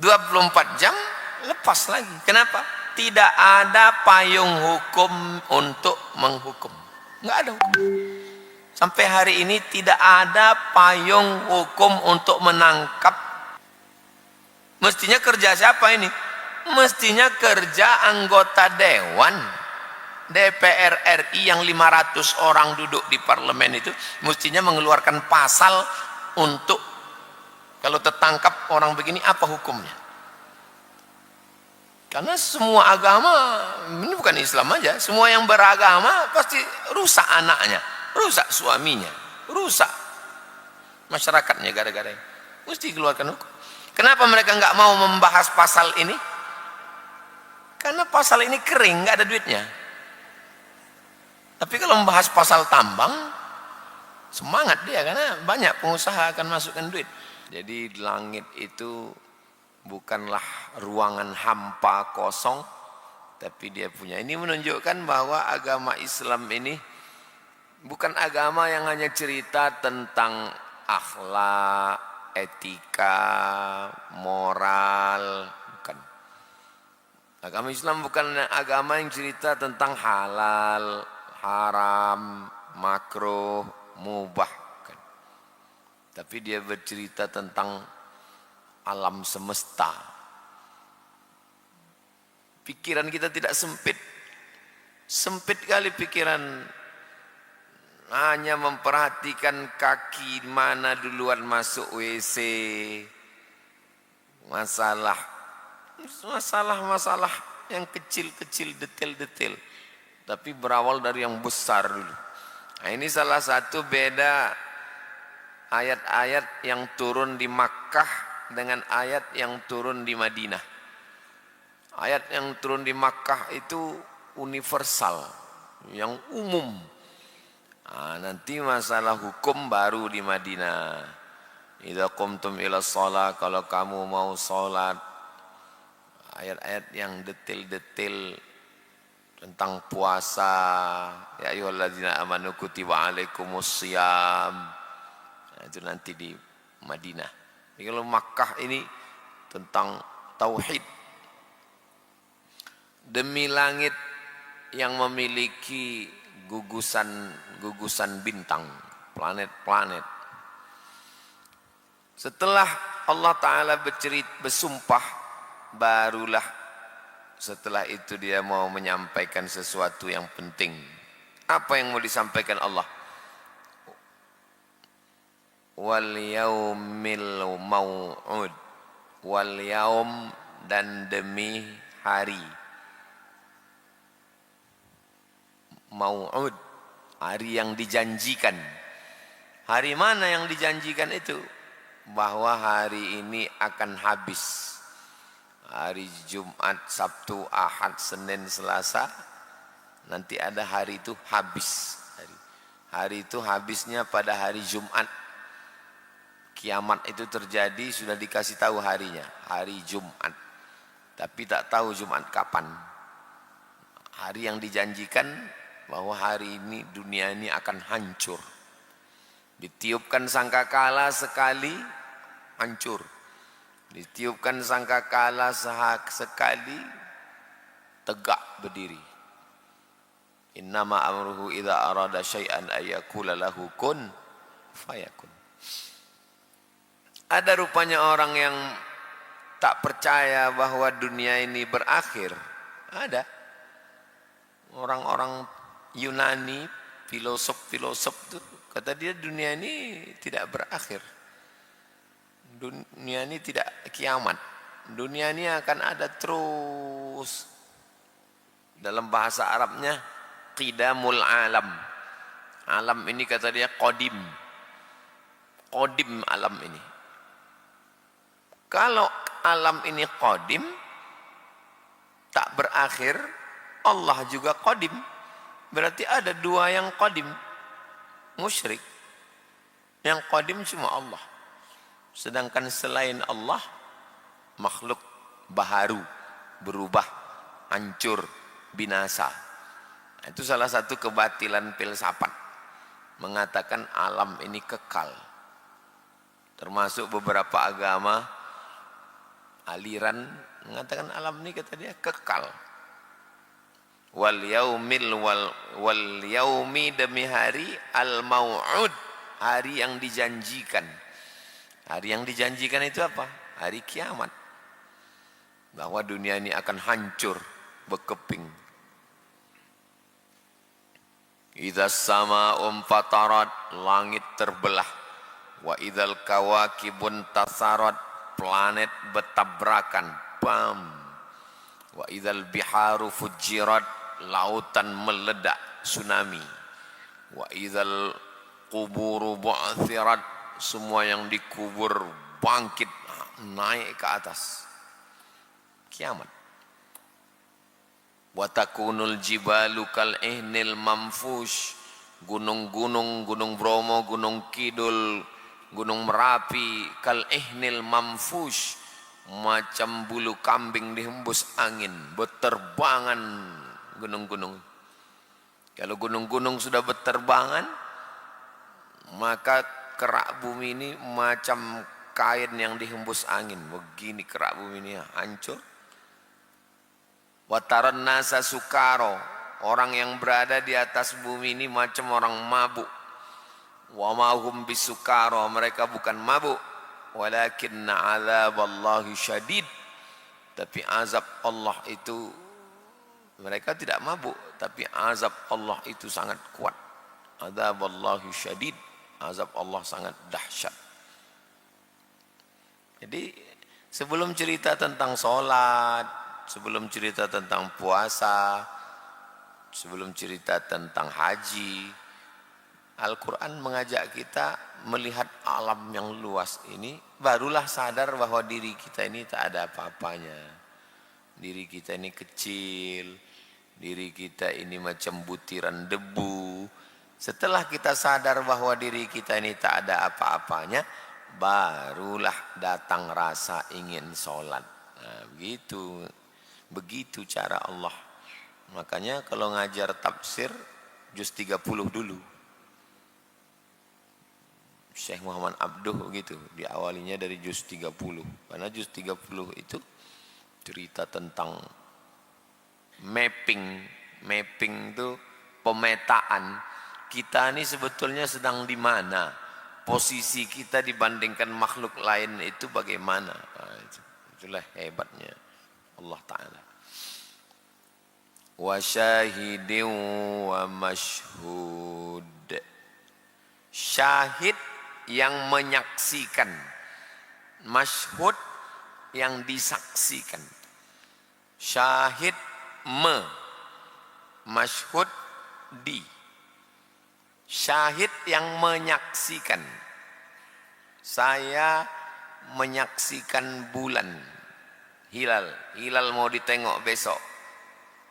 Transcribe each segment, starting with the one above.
24 jam lepas lagi. Kenapa? Tidak ada payung hukum untuk menghukum. Nggak ada hukum. Sampai hari ini tidak ada payung hukum untuk menangkap. Mestinya kerja siapa ini? Mestinya kerja anggota dewan DPR RI yang 500 orang duduk di parlemen itu, mestinya mengeluarkan pasal untuk kalau tertangkap orang begini apa hukumnya. Karena semua agama, ini bukan Islam aja, semua yang beragama pasti rusak anaknya, rusak suaminya, rusak masyarakatnya gara-gara ini. Mesti keluarkan hukum. Kenapa mereka nggak mau membahas pasal ini? Karena pasal ini kering, nggak ada duitnya. Tapi kalau membahas pasal tambang, semangat dia, karena banyak pengusaha akan masukkan duit. Jadi langit itu bukanlah ruangan hampa kosong, tapi dia punya. Ini menunjukkan bahwa agama Islam ini bukan agama yang hanya cerita tentang akhlak, etika, moral, bukan. Agama Islam bukan agama yang cerita tentang halal, haram, makruh, mubah, bukan. Tapi dia bercerita tentang alam semesta. Pikiran kita tidak sempit. Sempit kali pikiran. Hanya memperhatikan kaki mana duluan masuk WC. Masalah yang kecil-kecil, detail-detail. Tapi berawal dari yang besar dulu. Nah, ini salah satu beda ayat-ayat yang turun di Makkah dengan ayat yang turun di Madinah. Ayat yang turun di Makkah itu universal, yang umum. Nah, nanti masalah hukum baru di Madinah. Idza qumtum ila shalah, kalau kamu mau salat. Ayat-ayat yang detail-detail tentang puasa. Ya ayyuhalladzina amanu kutiba alaikumussyiyam. Nah, itu nanti di Madinah. Jadi kalau Makkah ini tentang tauhid. Demi langit yang memiliki gugusan bintang, planet-planet. Setelah Allah Ta'ala bersumpah, barulah setelah itu dia mau menyampaikan sesuatu yang penting. Apa yang mau disampaikan Allah? Wal yaumil mau'ud. Wal yaum, dan demi hari. Mau'ud, hari yang dijanjikan. Hari mana yang dijanjikan itu? Bahwa hari ini akan habis. Hari Jumat, Sabtu, Ahad, Senin, Selasa. Nanti ada hari itu habis. Hari itu habisnya pada hari Jumat. Kiamat itu terjadi, sudah dikasih tahu harinya. Hari Jumat. Tapi tak tahu Jumat kapan. Hari yang dijanjikan bahwa hari ini dunia ini akan hancur. Ditiupkan sangkakala sekali, hancur. Ditiupkan sangkakala sekali, tegak berdiri. Innama amruhu idza arada syai'an ayyakula lahu kun fayakun. Ada rupanya orang yang tak percaya bahwa dunia ini berakhir. Ada. Orang-orang Yunani, filosof itu, kata dia dunia ini tidak berakhir. Dunia ini tidak kiamat. Dunia ini akan ada terus. Dalam bahasa Arabnya qidamul alam. Alam ini kata dia qadim. Qadim alam ini. Kalau alam ini qadim, tak berakhir, Allah juga qadim. Berarti ada dua yang qadim. Musyrik. Yang qadim cuma Allah. Sedangkan selain Allah, makhluk baharu, berubah, hancur, binasa. Itu salah satu kebatilan filsafat. Mengatakan alam ini kekal. Termasuk beberapa agama, aliran mengatakan alam ini kata dia kekal. Wal yaumi demi hari al mau'ud, hari yang dijanjikan. Hari yang dijanjikan itu apa? Hari kiamat. Bahwa dunia ini akan hancur, berkeping. Idza sama'um fatarat, langit terbelah. Wa idzal kawakibun tasarat, planet bertabrakan. Bam. Wa idzal biharu fujirat, lautan meledak, tsunami. Wa idzal quburu bu'thirat, semua yang dikubur bangkit naik ke atas. Kiamat. Wa takunul jibalu kal ihnil mamfush, gunung-gunung, Gunung Bromo, Gunung Kidul, Gunung Merapi, kal ihnil mamfush, macam bulu kambing dihembus angin, berterbangan gunung-gunung. Kalau gunung-gunung sudah berterbangan, maka kerak bumi ini macam kain yang dihembus angin. Begini kerak bumi ini hancur. Wataran nasa sukaro, orang yang berada di atas bumi ini macam orang mabuk. Wa mahum bisukaro, mereka bukan mabuk. Walakinna azaballahi syadid, tapi azab Allah itu, mereka tidak mabuk, tapi azab Allah itu sangat kuat. Azaballahi syadid, azab Allah sangat dahsyat. Jadi sebelum cerita tentang sholat, sebelum cerita tentang puasa, sebelum cerita tentang haji, Al-Quran mengajak kita melihat alam yang luas ini, barulah sadar bahwa diri kita ini tak ada apa-apanya. Diri kita ini kecil, diri kita ini macam butiran debu. Setelah kita sadar bahwa diri kita ini tak ada apa-apanya, barulah datang rasa ingin sholat. Nah, begitu cara Allah. Makanya kalau ngajar tafsir juz 30 dulu. Syekh Muhammad Abduh gitu, diawalinya dari juz 30. Karena juz 30 itu cerita tentang mapping. Mapping itu pemetaan. Kita ini sebetulnya sedang di mana? Posisi kita dibandingkan makhluk lain itu bagaimana? Nah, itulah hebatnya Allah Ta'ala. Wa syahidin wa mashhud, syahid yang menyaksikan, mashhud yang disaksikan. Syahid mashhud di. Syahid yang menyaksikan. Saya menyaksikan bulan, hilal mau ditengok besok.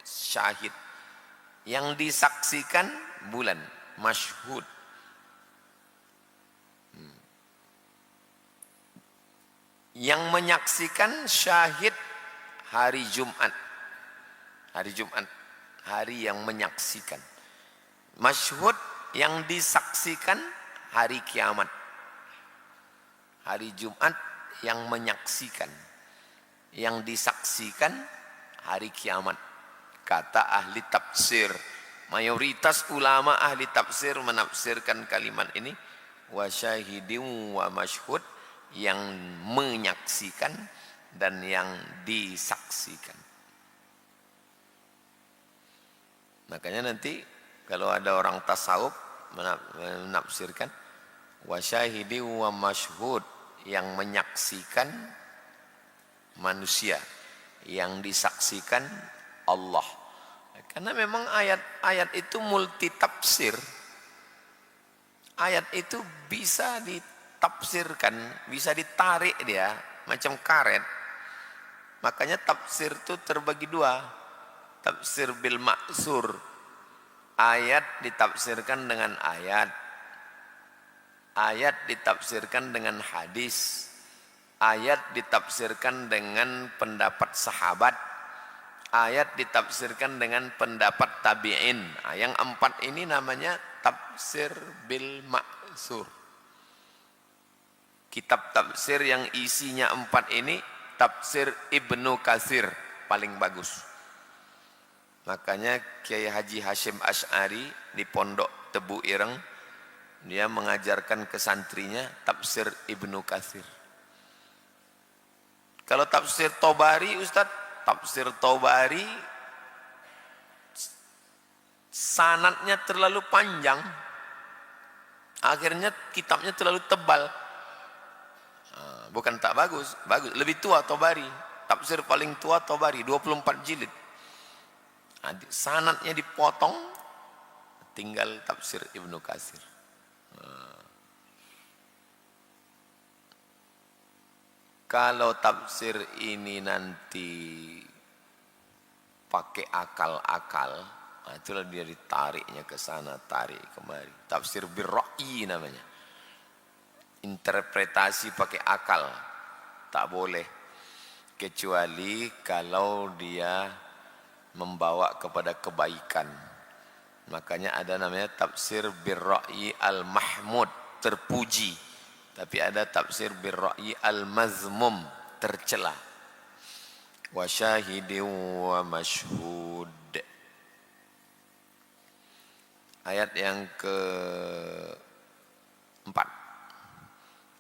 Syahid yang disaksikan bulan, mashhud. Yang menyaksikan syahid hari Jumat. Hari Jumat, hari yang menyaksikan. Mashhud yang disaksikan hari kiamat. Hari Jumat yang menyaksikan. Yang disaksikan hari kiamat. Kata ahli tafsir, mayoritas ulama ahli tafsir menafsirkan kalimat ini, wa syahidin wa mashhud, yang menyaksikan dan yang disaksikan. Makanya nanti kalau ada orang tasawuf menafsirkan wa syahidi wa mashhud, yang menyaksikan manusia, yang disaksikan Allah. Karena memang ayat-ayat itu multi tafsir. Ayat itu bisa ditafsirkan, bisa ditarik dia macam karet. Makanya tafsir itu terbagi dua. Tafsir bil ma'sur, ayat ditafsirkan dengan ayat, ayat ditafsirkan dengan hadis, ayat ditafsirkan dengan pendapat sahabat, ayat ditafsirkan dengan pendapat tabi'in. Yang empat ini namanya tafsir bil ma'sur. Kitab tafsir yang isinya empat ini tafsir Ibnu Katsir paling bagus. Makanya Kiai Haji Hashim Asy'ari di Pondok Tebu Ireng, dia mengajarkan ke santrinya tafsir Ibnu Katsir. Kalau tafsir Tobari, Ustaz, tafsir Tobari sanadnya terlalu panjang. Akhirnya kitabnya terlalu tebal. Bukan tak bagus, bagus. Lebih tua Tobari. Tafsir paling tua Tobari, 24 jilid. Sanadnya dipotong, tinggal tafsir Ibnu Katsir. Kalau tafsir ini nanti pakai akal-akal, itulah dia ditariknya ke sana, tarik kemari. Tafsir birra'yi namanya. Interpretasi pakai akal tak boleh, kecuali kalau dia membawa kepada kebaikan. Makanya ada namanya tafsir birra'yi al-mahmud, terpuji. Tapi ada tafsir birra'yi al-mazmum, tercela. Wa syahidin wa mashhud. Ayat yang ke-4.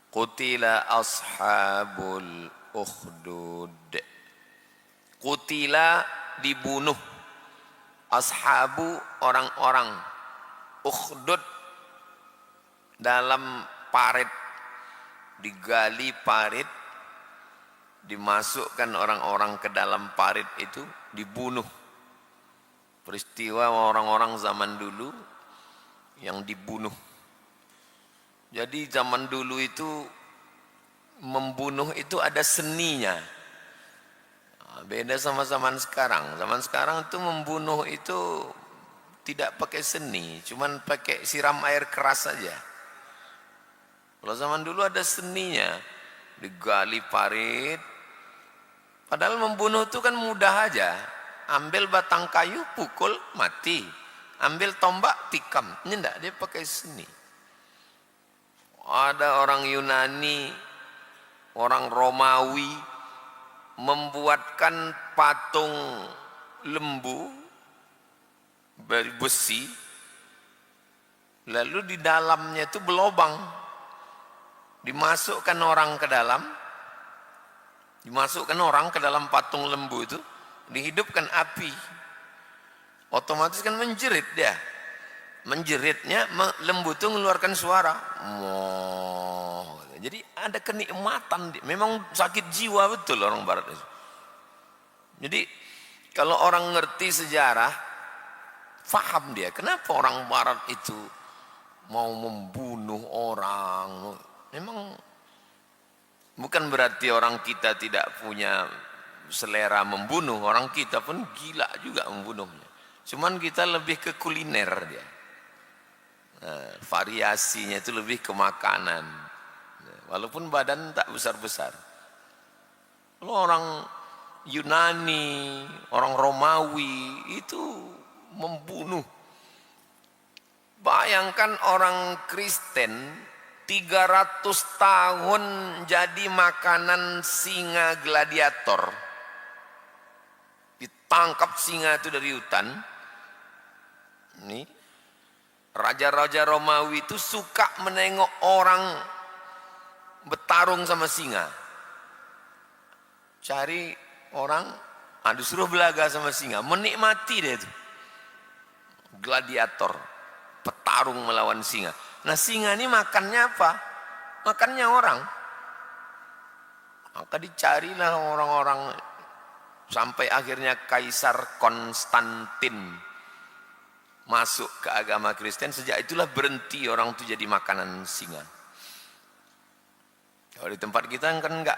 Qutila ashabul ukhdud. Qutila, dibunuh. Ashabu, orang-orang. Ukhdud, dalam parit. Digali parit, dimasukkan orang-orang ke dalam parit itu, dibunuh. Peristiwa orang-orang zaman dulu yang dibunuh. Jadi zaman dulu itu membunuh itu ada seninya. Beda sama zaman sekarang. Zaman sekarang itu membunuh itu tidak pakai seni, cuman pakai siram air keras saja. Kalau zaman dulu ada seninya, digali parit. Padahal membunuh itu kan mudah aja. Ambil batang kayu, pukul, mati. Ambil tombak, tikam. Ini enggak, dia pakai seni. Ada orang Yunani, orang Romawi membuatkan patung lembu dari besi, lalu di dalamnya itu berlobang, dimasukkan orang ke dalam patung lembu itu, dihidupkan api, otomatis kan menjerit dia. Menjeritnya lembu itu mengeluarkan suara. Jadi ada kenikmatan, memang sakit jiwa betul orang barat itu. Jadi kalau orang ngerti sejarah, faham dia kenapa orang barat itu mau membunuh orang. Memang bukan berarti orang kita tidak punya selera membunuh, orang kita pun gila juga membunuhnya. Cuman kita lebih ke kuliner dia. Variasinya itu lebih ke makanan, walaupun badan tak besar-besar. Kalau orang Yunani, orang Romawi itu membunuh. Bayangkan orang Kristen 300 tahun jadi makanan singa gladiator. Ditangkap singa itu dari hutan. Ini raja-raja Romawi itu suka menengok orang bertarung sama singa. Cari orang, disuruh belaga sama singa, menikmati dia itu. Gladiator, petarung melawan singa. Nah singa ini makannya apa? Makannya orang. Maka dicarilah orang-orang sampai akhirnya Kaisar Konstantin masuk ke agama Kristen. Sejak itulah berhenti orang itu jadi makanan singa. Kalau di tempat kita kan enggak.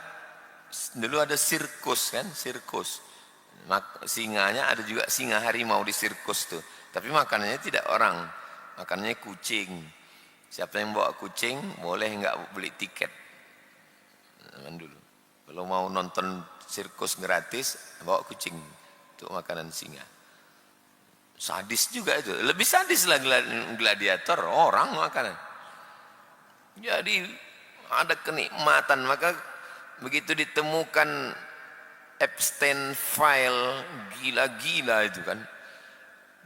Dulu ada sirkus kan, sirkus. Singanya ada juga singa harimau di sirkus tuh. Tapi makanannya tidak orang, makanannya kucing. Siapa yang bawa kucing boleh enggak beli tiket. Zaman dulu. Kalau mau nonton sirkus gratis, bawa kucing untuk makanan singa. Sadis juga itu, lebih sadis lah gladiator, orang makanan. Jadi ada kenikmatan. Maka Begitu ditemukan Epstein file, gila-gila itu kan.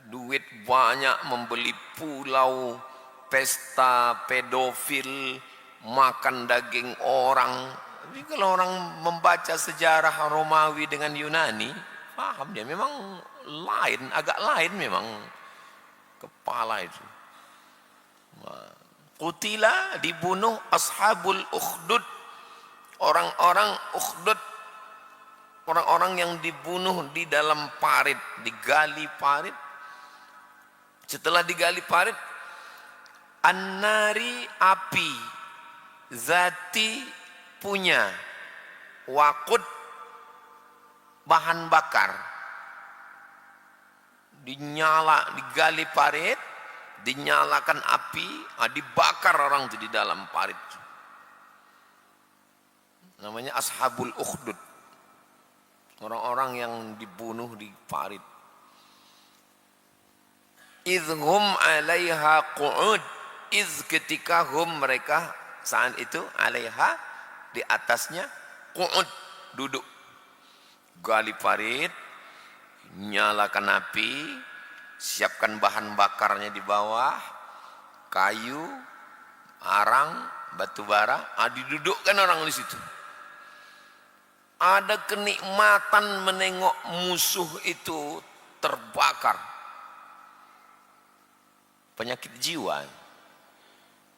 Duit banyak, membeli pulau, pesta pedofil, makan daging orang. Tapi kalau orang membaca sejarah Romawi dengan Yunani, paham dia memang lain, agak lain memang kepala itu. Qutila, dibunuh ashabul ukhdud, orang-orang ukhdud, orang-orang yang dibunuh di dalam parit, digali parit. Setelah digali parit, annari, api, zati, punya, waqud, bahan bakar, digali parit, dinyalakan api, dibakar orang itu di dalam parit. Namanya ashabul ukhdud, orang-orang yang dibunuh di parit. Idhum 'alaiha qu'ud, ketika hum, mereka saat itu, 'alaiha, di atasnya, qu'ud, duduk. Gali parit, nyalakan api, siapkan bahan bakarnya di bawah, kayu, arang, batu bara, didudukkan orang di situ. Ada kenikmatan menengok musuh itu terbakar. Penyakit jiwa.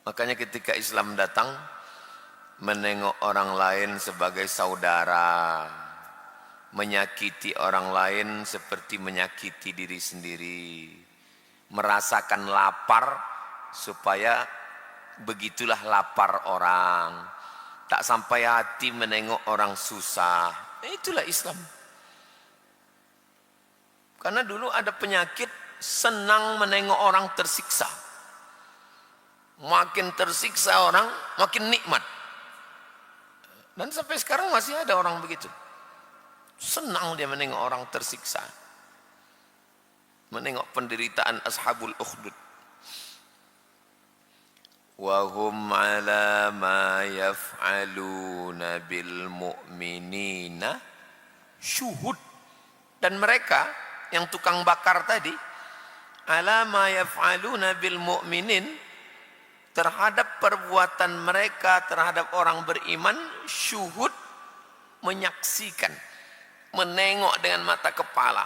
Makanya ketika Islam datang, menengok orang lain sebagai saudara, menyakiti orang lain seperti menyakiti diri sendiri, merasakan lapar supaya begitulah lapar orang, tak sampai hati menengok orang susah. Itulah Islam. Karena dulu ada penyakit senang menengok orang tersiksa. Makin tersiksa orang, makin nikmat. Dan sampai sekarang masih ada orang begitu. Senang dia menengok orang tersiksa, menengok penderitaan ashabul ukhdud. Wa hum 'ala ma yaf'aluna bil mu'minina syuhud. Dan mereka yang tukang bakar tadi, 'ala ma yaf'aluna bil mu'minin, terhadap perbuatan mereka terhadap orang beriman, syuhud, menyaksikan, menengok dengan mata kepala.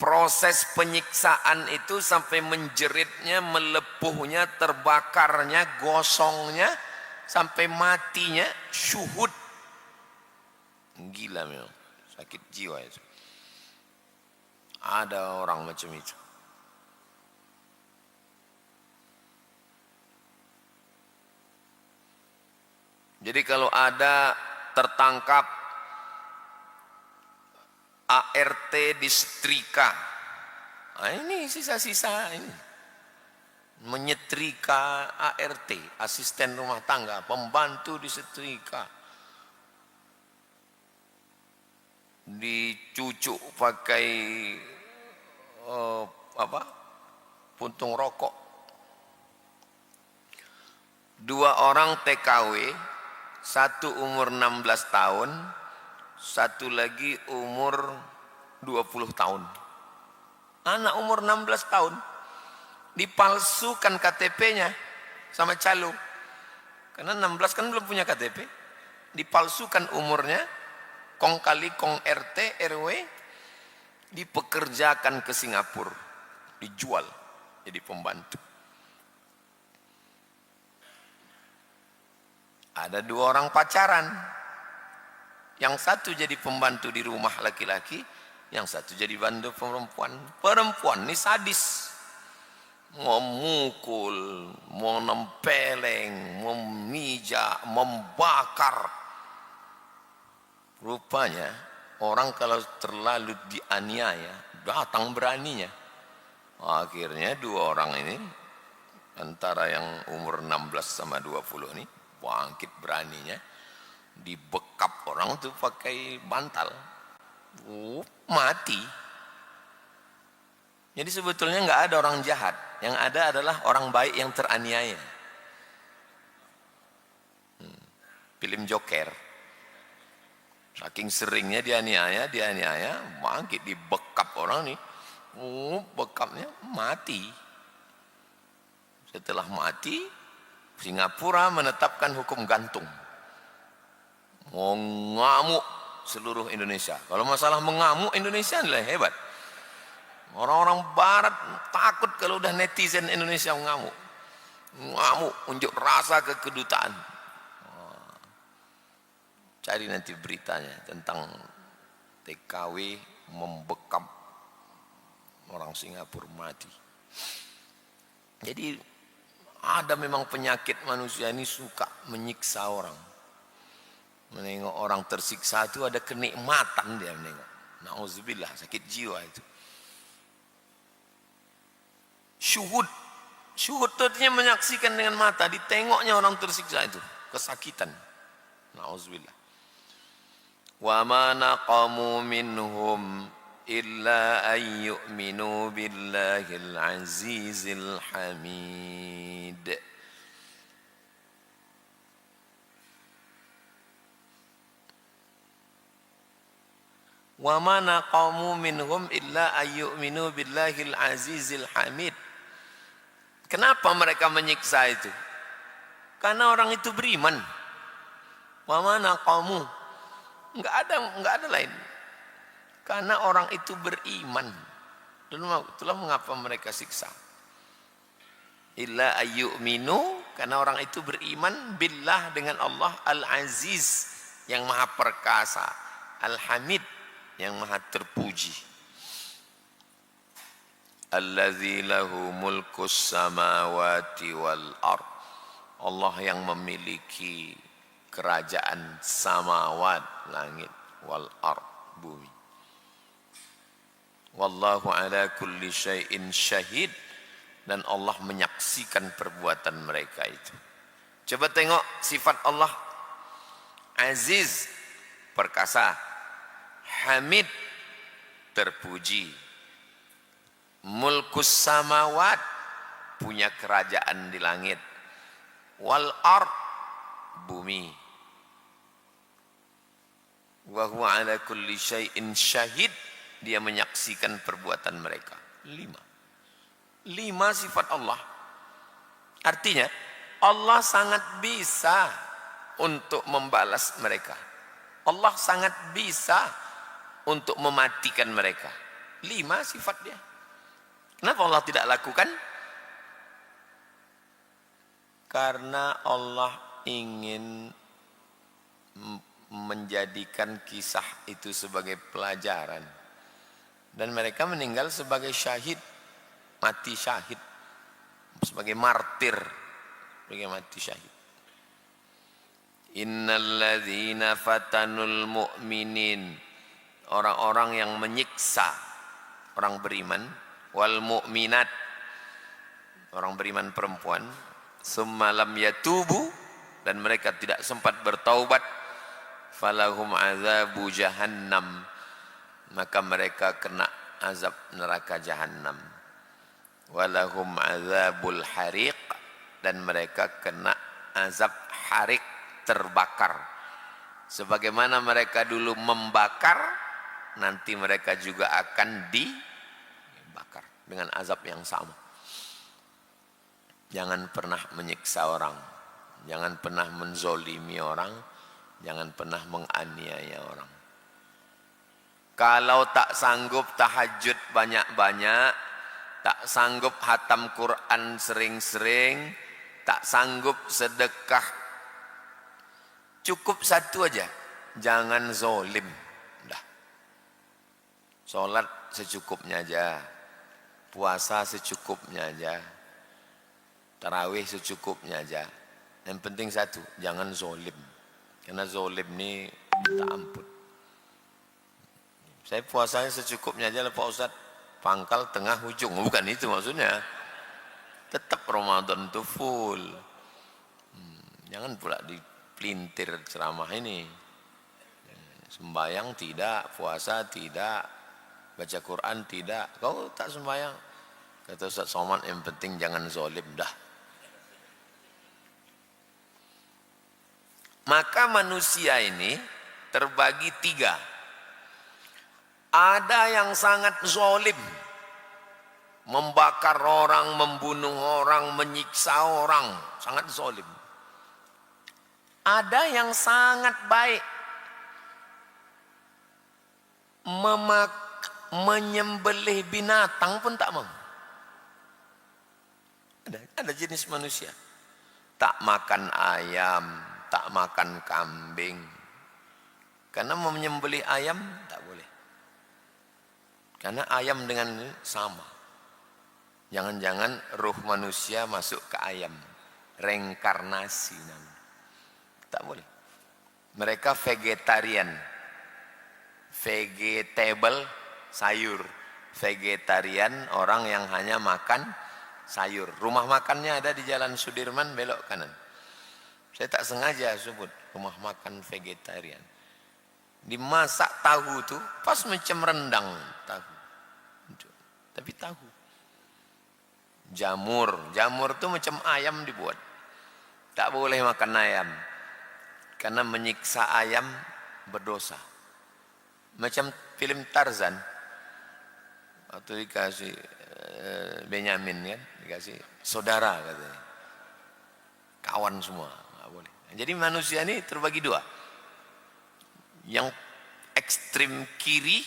Proses penyiksaan itu sampai menjeritnya, melepuhnya, terbakarnya, gosongnya, sampai matinya, syuhud. Gila memang, sakit jiwa itu. Ada orang macam itu. Jadi kalau ada tertangkap ART disetrika, ini sisa-sisa ini, menyetrika ART, asisten rumah tangga, pembantu disetrika, dicucuk pakai puntung rokok. 2 orang TKW, satu umur 16 tahun, satu lagi umur 20 tahun. Anak umur 16 tahun dipalsukan KTP-nya sama calo. Karena 16 kan belum punya KTP. Dipalsukan umurnya, kong kali kong RT, RW, dipekerjakan ke Singapura, dijual jadi pembantu. Ada 2 orang pacaran, yang satu jadi pembantu di rumah laki-laki, yang satu jadi bantu perempuan. Perempuan ini sadis, mau mukul, mau nempeleng, memijak, membakar. Rupanya orang kalau terlalu dianiaya, datang beraninya. Akhirnya 2 orang ini, antara yang umur 16 sama 20 ini, bangkit beraninya, dibekap orang tuh pakai bantal, mati. Jadi sebetulnya nggak ada orang jahat, yang ada adalah orang baik yang teraniaya. film Joker. Saking seringnya dianiaya, bangkit dibekap orang nih. Bekapnya mati. Setelah mati, Singapura menetapkan hukum gantung. Mengamuk seluruh Indonesia. Kalau masalah mengamuk, Indonesia adalah hebat. Orang-orang barat takut kalau udah netizen Indonesia mengamuk. Mengamuk, unjuk rasa ke kedutaan. Cari nanti beritanya tentang TKW membekap orang Singapura mati. Jadi ada memang penyakit manusia ini suka menyiksa orang. Menengok orang tersiksa itu ada kenikmatan dia menengok. Nauzubillah, sakit jiwa itu. Syuhud itu artinya menyaksikan dengan mata, ditengoknya orang tersiksa itu, kesakitan. Nauzubillah. Wa ma naqamu minhum illa an yu'minu billahil azizil hamid. Wa ma naqamu minhum illa an yu'minu billahil azizil hamid. Kenapa mereka menyiksa itu? Karena orang itu beriman. Wa ma naqamu, enggak ada lain. Karena orang itu beriman. Itulah mengapa mereka siksa. Illa ayyuminu, karena orang itu beriman billah dengan Allah Al-Aziz yang maha perkasa, Al-Hamid yang maha terpuji. Allazi lahu mulkus samawati wal ard. Allah yang memiliki kerajaan samawat, langit, wal ard, bumi. Wallahu ala kulli syai'in syahid, dan Allah menyaksikan perbuatan mereka itu. Coba tengok sifat Allah. Aziz, perkasa. Hamid, terpuji. Mulkus samawat, punya kerajaan di langit. Wal ard, bumi. Wa huwa ala kulli syai'in syahid, dia menyaksikan perbuatan mereka. 5 sifat Allah. Artinya Allah sangat bisa untuk membalas mereka. Allah sangat bisa untuk mematikan mereka. 5 sifat dia. Kenapa Allah tidak lakukan? Karena Allah ingin menjadikan kisah itu sebagai pelajaran. Dan mereka meninggal sebagai syahid, mati syahid, sebagai martir, sebagai mati syahid. Innal ladzina fatanul mu'minin, orang-orang yang menyiksa orang beriman, wal mu'minat, orang beriman perempuan, summa lam yatubu, dan mereka tidak sempat bertaubat, falahum azabu jahannam, maka mereka kena azab neraka jahannam. Walahum azabul hariq, dan mereka kena azab harik, terbakar. Sebagaimana mereka dulu membakar, nanti mereka juga akan dibakar dengan azab yang sama. Jangan pernah menyiksa orang, jangan pernah menzolimi orang, jangan pernah menganiaya orang. Kalau tak sanggup tahajud banyak-banyak, tak sanggup hatam Quran sering-sering, tak sanggup sedekah, cukup satu aja, jangan zolim. Dah. Sholat secukupnya aja, puasa secukupnya aja, tarawih secukupnya aja. Yang penting satu, jangan zolim. Karena zolim ini minta ampun. Saya puasanya secukupnya aja lah Pak Ustaz, pangkal tengah ujung, bukan itu maksudnya. Tetap Ramadan itu full. Jangan pula dipelintir ceramah ini. Sembayang tidak, puasa tidak, baca Quran tidak. Kau tak sembayang. Kata Ustaz Somad, yang penting jangan zolim dah. Maka manusia ini terbagi tiga. Ada yang sangat zalim, membakar orang, membunuh orang, menyiksa orang, sangat zalim. Ada yang sangat baik, menyembelih binatang pun tak mau. Ada jenis manusia tak makan ayam, tak makan kambing, karena menyembelih ayam tak boleh. Karena ayam dengan ini sama. Jangan-jangan ruh manusia masuk ke ayam. Reinkarnasi namanya. Tak boleh. Mereka vegetarian. Vegetable, sayur. Vegetarian, orang yang hanya makan sayur. Rumah makannya ada di Jalan Sudirman, belok kanan. Saya tak sengaja sebut rumah makan vegetarian. Dimasak tahu tuh pas macam rendang tahu. Tapi tahu. Jamur tuh macam ayam dibuat. Tak boleh makan ayam. Karena menyiksa ayam berdosa. Macam film Tarzan. Waktu dikasih Benyamin kan, dikasih saudara katanya. Kawan semua, nggak boleh. Jadi manusia ini terbagi dua. Yang ekstrim kiri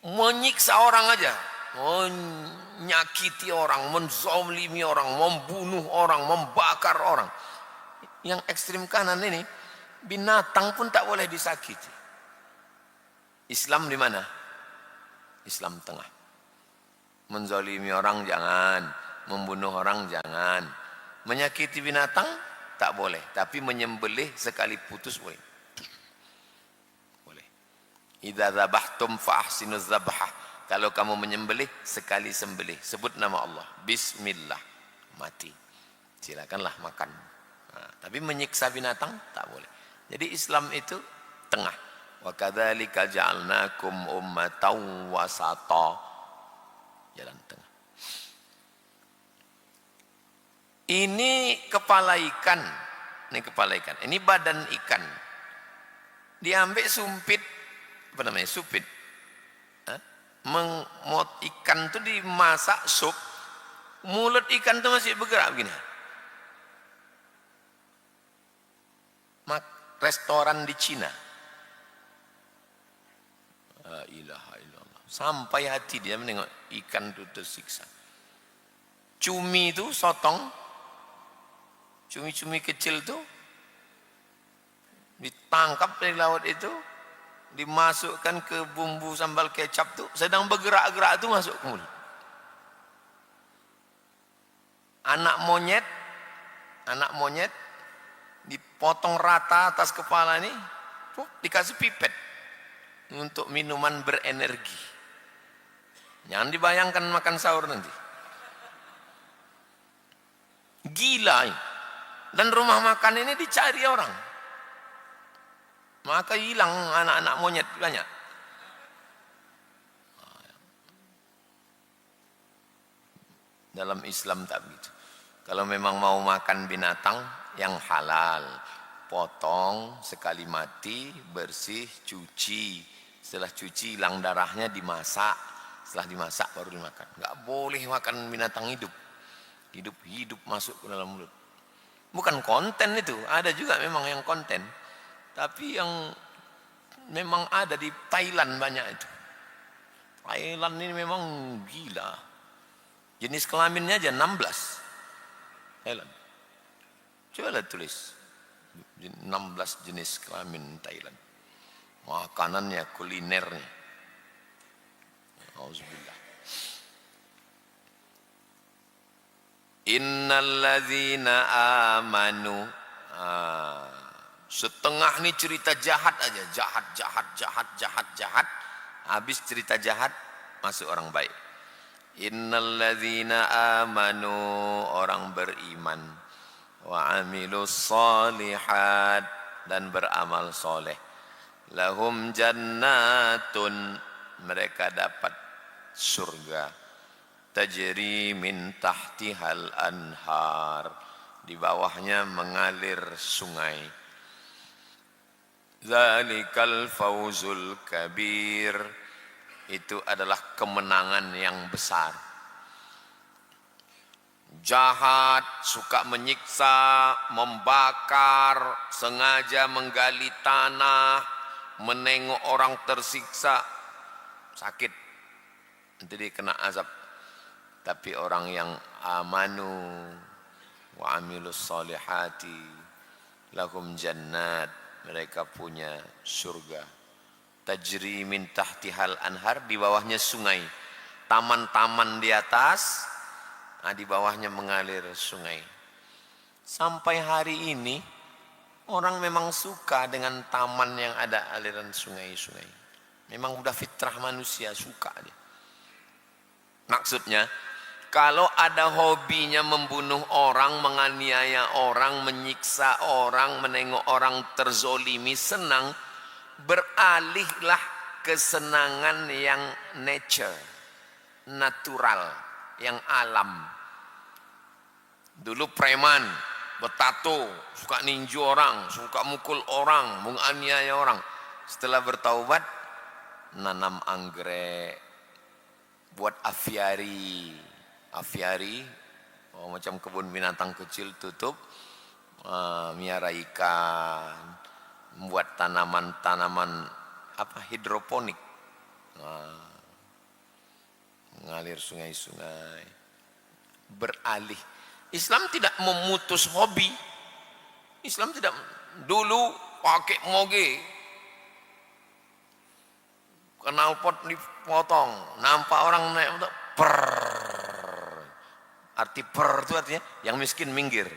menyiksa orang aja, menyakiti orang, menzalimi orang, membunuh orang, membakar orang. Yang ekstrim kanan ini binatang pun tak boleh disakiti. Islam di mana? Islam tengah. Menzalimi orang jangan, membunuh orang jangan, menyakiti binatang tak boleh, tapi menyembelih sekali putus boleh. Idza dzabhtum fa ahsinuz dzabhah. Kalau kamu menyembelih, sekali sembelih, sebut nama Allah, bismillah, mati. Silakanlah makan. Nah, tapi menyiksa binatang tak boleh. Jadi Islam itu tengah. Wa kadzalika ja'alnakum ummatan wasata. Jalan tengah. Ini kepala ikan. Ini badan ikan. Diambil sumpit, apa namanya, supit. Mengmot ikan itu dimasak sup, mulut ikan itu masih bergerak begini. Restoran di Cina, la ilaha illallah, sampai hati dia menengok ikan itu tersiksa. Cumi itu sotong, cumi-cumi kecil itu ditangkap dari laut itu, dimasukkan ke bumbu sambal kecap tuh, sedang bergerak-gerak tuh masuk ke mulut. Anak monyet dipotong rata atas kepala ini, dikasih pipet untuk minuman berenergi. Jangan dibayangkan makan sahur nanti. Gila ini. Dan rumah makan ini dicari orang. Maka hilang anak-anak monyet banyak. Dalam Islam tak begitu. Kalau memang mau makan binatang yang halal, potong sekali mati, bersih, cuci. Setelah cuci hilang darahnya, dimasak. Setelah dimasak baru dimakan. Enggak boleh makan binatang hidup. Hidup masuk ke dalam mulut. Bukan konten itu, ada juga memang yang konten. Tapi yang memang ada di Thailand banyak itu. Thailand ini memang gila. Jenis kelaminnya aja 16. Thailand. Coba lihat tulis. 16 jenis kelamin Thailand. Makanannya, kulinernya. Auzubillah. Innalladzina amanu. Setengah nih cerita jahat aja, jahat. Habis cerita jahat, masuk orang baik. Innalladzina amanu, orang beriman, wa amilus solihat, dan beramal soleh. Lahum jannatun, mereka dapat surga. Tajri min tahtihal anhar, di bawahnya mengalir sungai. Zalikal fawzul kabir. Itu adalah kemenangan yang besar. Jahat, suka menyiksa, membakar, sengaja menggali tanah, menengok orang tersiksa, sakit, nanti dia kena azab. Tapi orang yang amanu wa amilus solihati lahum jannat, mereka punya surga. Tajri min tahtihal anhar, di bawahnya sungai. Taman-taman di atas, di bawahnya mengalir sungai. Sampai hari ini orang memang suka dengan taman yang ada aliran sungai-sungai. Memang udah fitrah manusia, suka dia. Maksudnya, kalau ada hobinya membunuh orang, menganiaya orang, menyiksa orang, menengok orang terzolimi, senang, beralihlah ke senangan yang nature, natural, yang alam. Dulu preman, bertato, suka ninju orang, suka mukul orang, menganiaya orang. Setelah bertaubat, nanam anggrek, buat aviari. Aviari, macam kebun binatang kecil tutup, miara ikan, membuat tanaman-tanaman hidroponik, mengalir sungai-sungai, beralih. Islam tidak memutus hobi. Islam tidak. Dulu pakai moge, knalpot dipotong, nampak orang naik motor, per. Arti per itu artinya yang miskin minggir.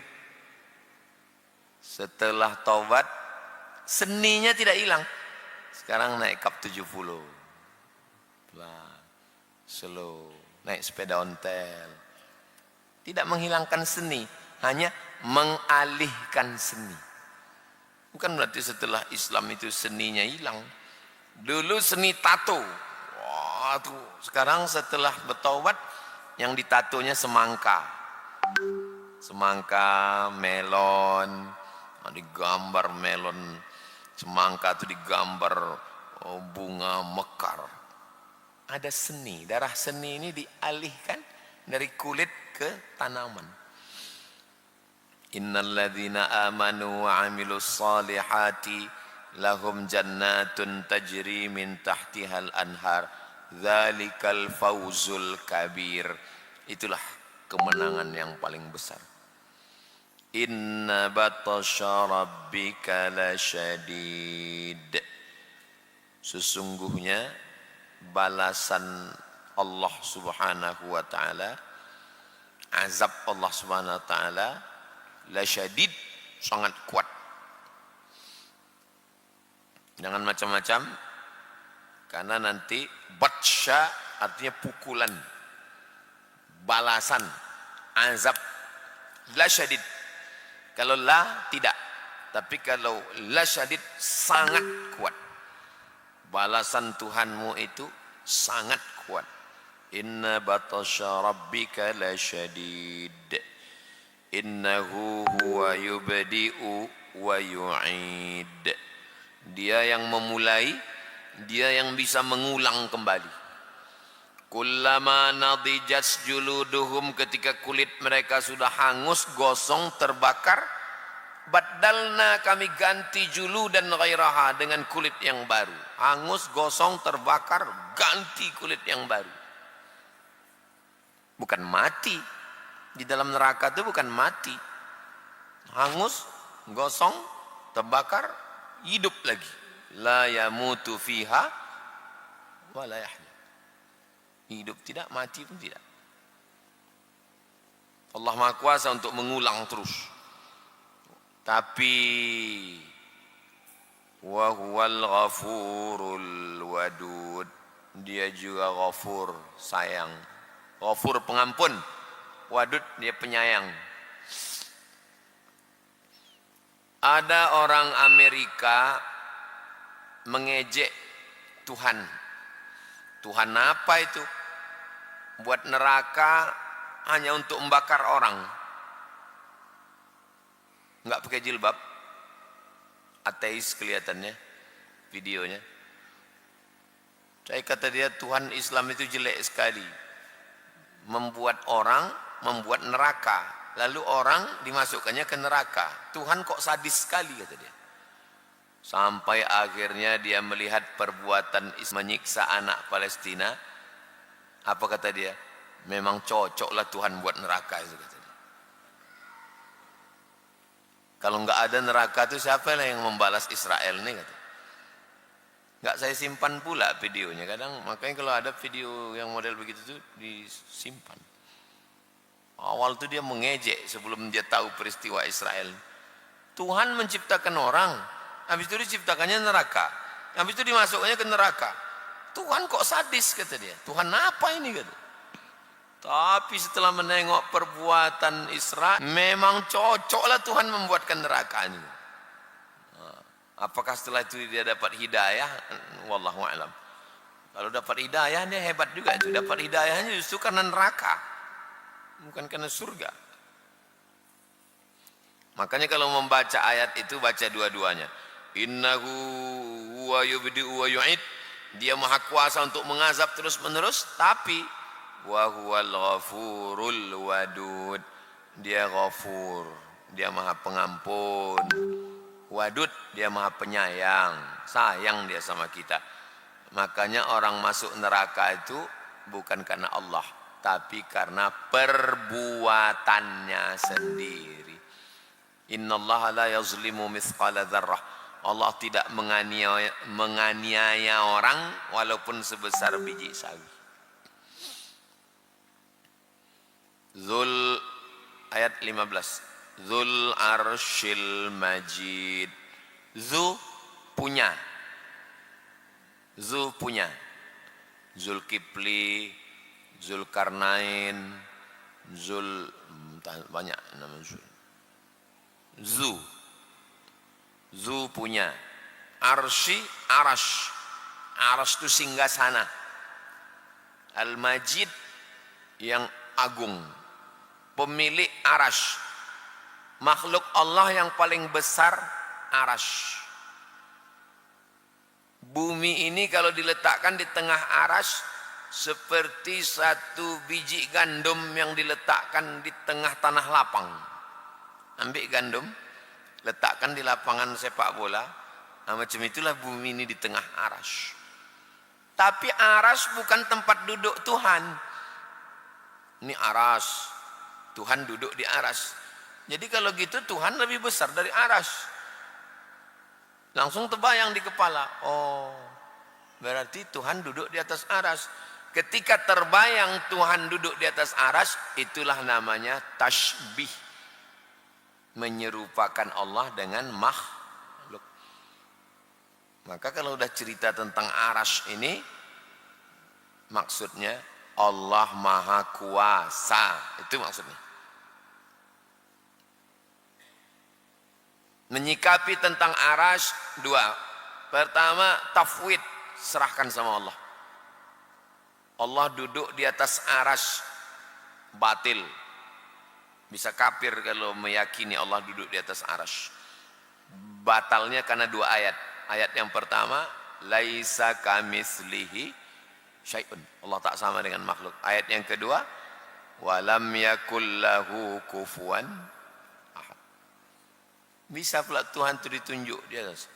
Setelah taubat, seninya tidak hilang. Sekarang naik kap 70, pelan, slow, naik sepeda ontel. Tidak menghilangkan seni, hanya mengalihkan seni. Bukan berarti setelah Islam itu seninya hilang. Dulu seni tato, wah tuh. Sekarang setelah bertaubat, yang ditatonya semangka, melon, digambar melon, semangka itu digambar bunga mekar. Ada seni, darah seni ini dialihkan dari kulit ke tanaman. Innal ladzina amanu wa amilus solihati lahum jannatun tajri min tahtihal anhar. Dzalikal fawzul kabir. Itulah kemenangan yang paling besar. Inna batasya rabbika lasyadid. Sesungguhnya balasan Allah Subhanahu wa taala, azab Allah Subhanahu wa taala lasyadid, sangat kuat. Jangan macam-macam, karena nanti batsya artinya pukulan, balasan, azab. La syadid, kalau la tidak, tapi kalau la syadid sangat kuat. Balasan Tuhanmu itu sangat kuat. Inna batasya rabbika la syadid. Innahu huwa yubdi'u wa yu'id. Dia yang memulai, dia yang bisa mengulang kembali. Kullama nadijat juluduhum, ketika kulit mereka sudah hangus, gosong, terbakar, badalna, kami ganti julu dan ghairaha, dengan kulit yang baru. Hangus, gosong, terbakar, ganti kulit yang baru. Bukan mati. Di dalam neraka itu bukan mati. Hangus, gosong, terbakar, hidup lagi. La yamutu fiha wa la yahya. Hidup tidak, mati pun tidak. Allah Maha Kuasa untuk mengulang terus. Tapi wa huwal ghafurul wadud, dia juga ghafur, sayang. Ghafur pengampun, wadud dia penyayang. Ada orang Amerika mengejek Tuhan. Tuhan apa itu? Buat neraka hanya untuk membakar orang. Enggak pakai jilbab. Ateis kelihatannya. videonya. Saya kata dia, Tuhan Islam itu jelek sekali. Membuat neraka. Lalu orang dimasukkannya ke neraka. Tuhan kok sadis sekali, kata dia. Sampai akhirnya dia melihat perbuatan menyiksa anak Palestina. Apa kata dia? Memang cocoklah Tuhan buat neraka itu, kata dia. Kalau nggak ada neraka itu siapa yang membalas Israel nih, kata. Nggak saya simpan pula videonya. Kadang makanya kalau ada video yang model begitu tuh disimpan. Awal tuh dia mengejek sebelum dia tahu peristiwa Israel. Tuhan menciptakan orang, habis itu diciptakannya neraka, habis itu dimasukkannya ke neraka. Tuhan kok sadis, kata dia. Tuhan apa ini, kata. Tapi setelah menengok perbuatan Israel, memang cocoklah Tuhan membuatkan neraka ini. Apakah setelah itu dia dapat hidayah? Wallahu a'lam. Kalau dapat hidayah dia hebat juga itu. Dapat hidayahnya justru karena neraka, bukan karena surga. Makanya kalau membaca ayat itu baca dua-duanya. Innahu huwa yubdi'u wa yu'id. Dia maha kuasa untuk mengazab terus-menerus, tapi wa huwal ghafurul wadud. Dia ghafur, dia maha pengampun. Wadud, dia maha penyayang, sayang dia sama kita. Makanya orang masuk neraka itu bukan karena Allah, tapi karena perbuatannya sendiri. Innallaha la yazlimu mithqala dzarrah. Allah tidak menganiaya orang walaupun sebesar biji sawi. Ayat 15. Dzul arsyil majid. Punya. Zulkifli, Zulkarnain, banyak nama Zul. Punya. Arsy, arash. Arash itu singgasana. Al-Majid yang agung. Pemilik arash. Makhluk Allah yang paling besar arash. Bumi ini kalau diletakkan di tengah arash seperti satu biji gandum yang diletakkan di tengah tanah lapang. Ambil gandum, letakkan di lapangan sepak bola. Nah, macam itulah bumi ini di tengah arash. Tapi arash bukan tempat duduk Tuhan. Ini arash. Tuhan duduk di arash. Jadi kalau gitu Tuhan lebih besar dari arash. Langsung terbayang di kepala. Oh, berarti Tuhan duduk di atas arash. Ketika terbayang Tuhan duduk di atas arash, itulah namanya tashbih. Menyerupakan Allah dengan makhluk. Maka kalau udah cerita tentang arash ini, maksudnya Allah Maha Kuasa. Itu maksudnya. Menyikapi tentang arash dua. Pertama, tafwid, serahkan sama Allah. Allah duduk di atas arash, batil. Bisa kafir kalau meyakini Allah duduk di atas arash. Batalnya karena dua ayat. Ayat yang pertama, laisa kamitslihi syai'un. Allah tak sama dengan makhluk. Ayat yang kedua, walam yakul lahu kufuwan. Bisa pula Tuhan itu ditunjuk di atas.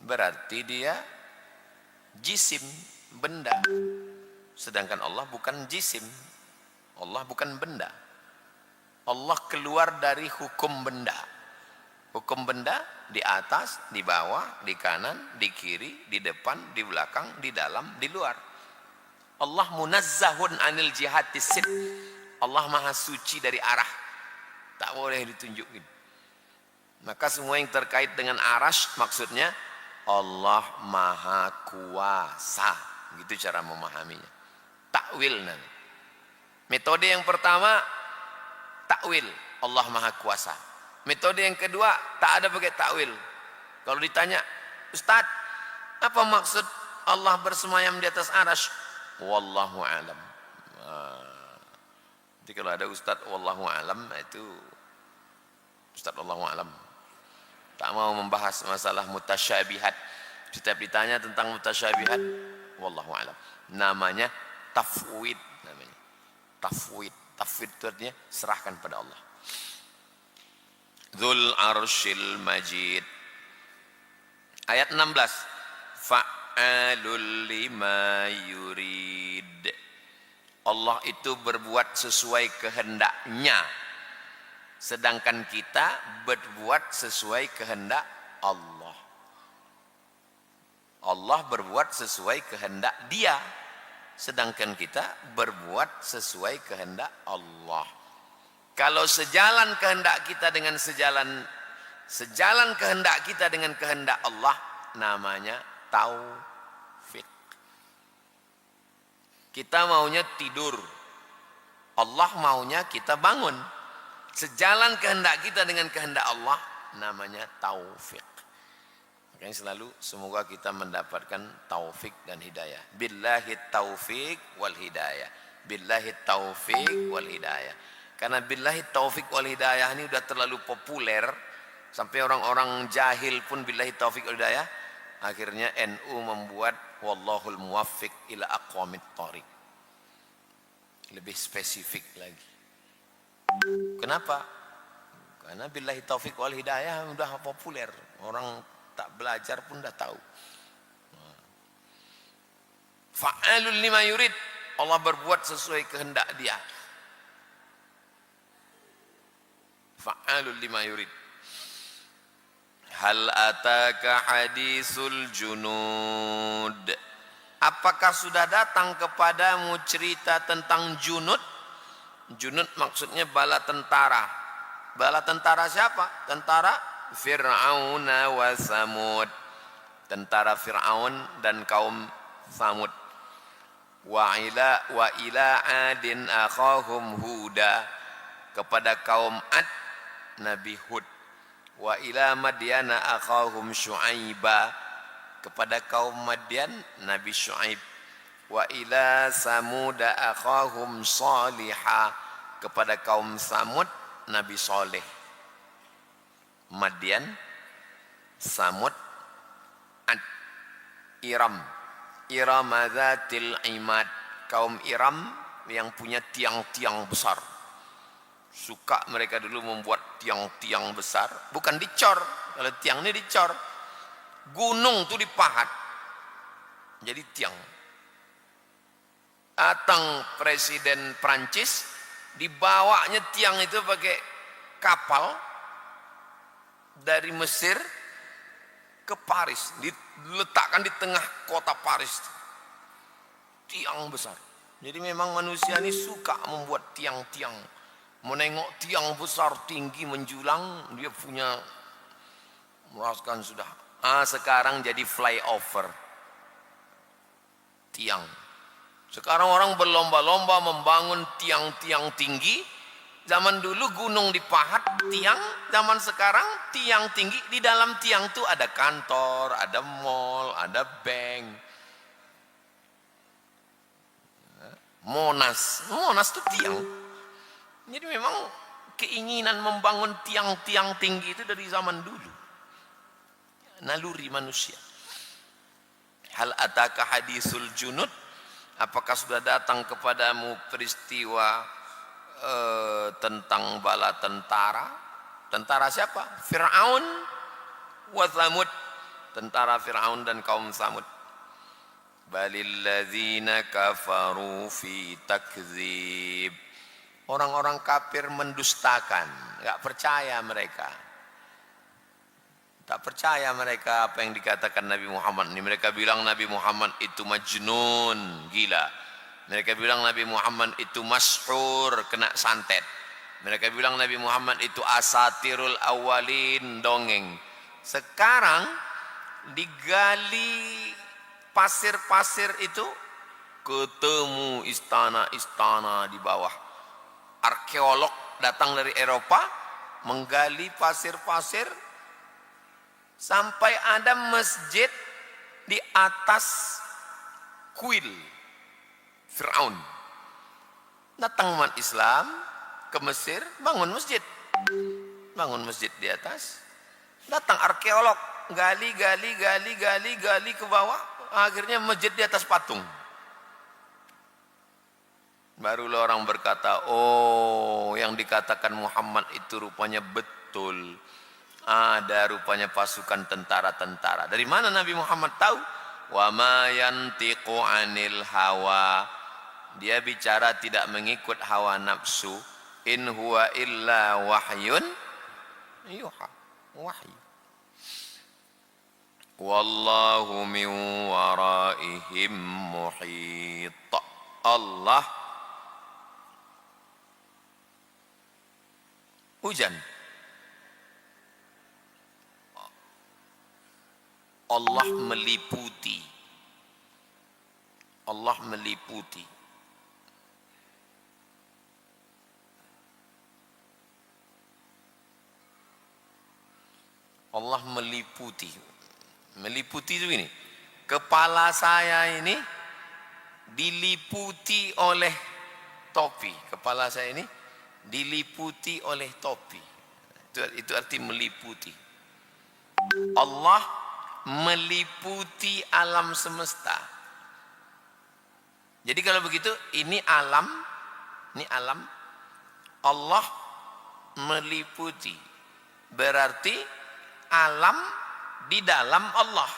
Berarti dia jisim, benda. Sedangkan Allah bukan jisim. Allah bukan benda. Allah keluar dari hukum benda. Hukum benda di atas, di bawah, di kanan, di kiri, di depan, di belakang, di dalam, di luar. Allah munazzahun anil jihatis sid. Allah maha suci dari arah. Tak boleh ditunjukin. Maka semua yang terkait dengan arash maksudnya Allah Maha Kuasa. Gitu cara memahaminya. Takwil nanti. Metode yang pertama takwil, Allah Maha Kuasa. Metode yang kedua tak ada pakai takwil. Kalau ditanya, Ustaz, apa maksud Allah bersemayam di atas arash? Wallahu a'lam. Jadi kalau ada Ustaz wallahu a'lam, itu Ustaz wallahu a'lam. Tak mau membahas masalah mutasyabihat. Setiap ditanya tentang mutasyabihat, wallahu alam. Namanya tafwid namanya. Tafwid. Tafwid itu artinya serahkan pada Allah. Dzul arsyil majid. Ayat 16. Fa'alul lima yurid. Allah itu berbuat sesuai kehendaknya. Sedangkan kita berbuat sesuai kehendak Allah. Allah berbuat sesuai kehendak Dia. Sedangkan kita berbuat sesuai kehendak Allah. Kalau sejalan kehendak kita dengan sejalan kehendak kita dengan kehendak Allah, namanya taufik. Kita maunya tidur, Allah maunya kita bangun. Sejalan kehendak kita dengan kehendak Allah, namanya taufik. Makanya selalu semoga kita mendapatkan taufik dan hidayah. Billahi taufik wal hidayah. Billahi taufik wal hidayah. Karena billahi taufik wal hidayah ini udah terlalu populer sampai orang-orang jahil pun billahi taufik wal hidayah. Akhirnya NU membuat wallahul muwaffiq ila aqwamit thoriq. Lebih spesifik lagi. Kenapa? Karena billahi taufik wal hidayah udah populer. Orang tak belajar pun dah tahu. Fa'alul lima yurid. Allah berbuat sesuai kehendak Dia. Fa'alul lima yurid. Hal ataka hadisul junud. Apakah sudah datang kepadamu cerita tentang junud? Junud maksudnya bala tentara. Bala tentara siapa? Tentara Fir'aun wa Samud. Tentara Fir'aun dan kaum Samud. Wa ila adin akhahum huda. Kepada kaum Ad Nabi Hud. Wa ila Madyana akhahum Syu'aiba. Kepada kaum Madyan Nabi Syu'aib. Wa ila Samuda akhahum Salihah. Kepada kaum Samud Nabi Saleh. Madyan, Samud, Ad, Iram. Iram dzatil imad. Kaum Iram yang punya tiang-tiang besar. Suka mereka dulu membuat tiang-tiang besar, bukan dicor. Kalau tiang ini dicor, gunung itu dipahat jadi tiang. Datang Presiden Prancis, dibawanya tiang itu pakai kapal dari Mesir ke Paris, diletakkan di tengah kota Paris. Tiang besar. Jadi memang manusia ini suka membuat tiang-tiang. Menengok tiang besar tinggi menjulang, dia punya merasakan sudah. Sekarang jadi flyover. Tiang. Sekarang orang berlomba-lomba membangun tiang-tiang tinggi. Zaman dulu gunung dipahat tiang, zaman sekarang tiang tinggi. Di dalam tiang itu ada kantor, ada mall, ada bank. Monas itu tiang. Jadi memang keinginan membangun tiang-tiang tinggi itu dari zaman dulu. Naluri manusia. Hal ataka hadisul junud. Apakah sudah datang kepadamu peristiwa tentang bala tentara? Tentara siapa? Fir'aun wa Thamud. Tentara Fir'aun dan kaum Thamud. Balil ladzina kafaru fi takdzib. Orang-orang kafir mendustakan, enggak percaya mereka. Tak percaya mereka apa yang dikatakan Nabi Muhammad ini. Mereka bilang Nabi Muhammad itu majnun, gila. Mereka bilang Nabi Muhammad itu mashhur, kena santet. Mereka bilang Nabi Muhammad itu asatirul awalin, dongeng. Sekarang digali pasir-pasir itu, ketemu istana-istana di bawah. Arkeolog datang dari Eropa, menggali pasir-pasir, sampai ada masjid di atas kuil Fir'aun. Datang umat Islam ke Mesir, bangun masjid. Bangun masjid di atas. Datang arkeolog, gali ke bawah, akhirnya masjid di atas patung. Barulah orang berkata, oh yang dikatakan Muhammad itu rupanya betul. Ada rupanya pasukan tentara-tentara. Dari mana Nabi Muhammad tahu? Wa ma yantiqu 'anil hawa. Dia bicara tidak mengikut hawa nafsu. In huwa illa wahyun yuha. Wahyu. Wallahu min waraihim muhit. Allah hujan. Allah meliputi. Allah meliputi. Allah meliputi. Meliputi itu ini. Kepala saya ini diliputi oleh topi. Kepala saya ini diliputi oleh topi. Itu arti meliputi. Allah meliputi alam semesta. Jadi kalau begitu ini alam, Allah meliputi. Berarti alam di dalam Allah.